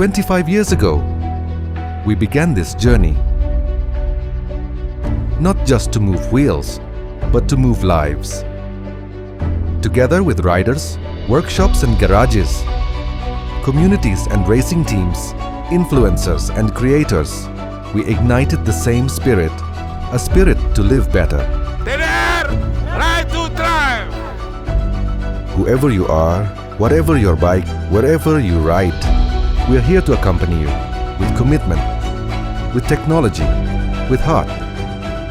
25 years ago, we began this journey. Not just to move wheels, but to move lives. Together with riders, workshops and garages, communities and racing teams, influencers and creators, we ignited the same spirit, a spirit to live better. Ride to drive! Whoever you are, whatever your bike, wherever you ride, we are here to accompany you with commitment, with technology, with heart.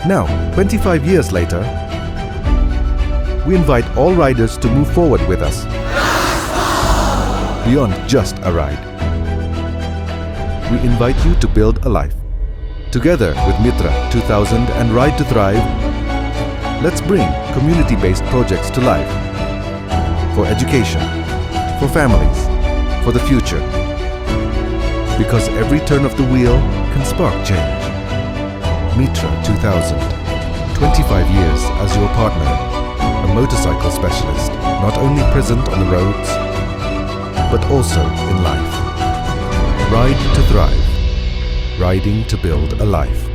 Now, 25 years later, we invite all riders to move forward with us, beyond just a ride. We invite you to build a life. Together with MITRA 2000 and Ride to Thrive, let's bring community-based projects to life. For education, for families, for the future. Because every turn of the wheel can spark change. MITRA 2000, 25 years as your partner, a motorcycle specialist, not only present on the roads, but also in life. Ride to Thrive, riding to build a life.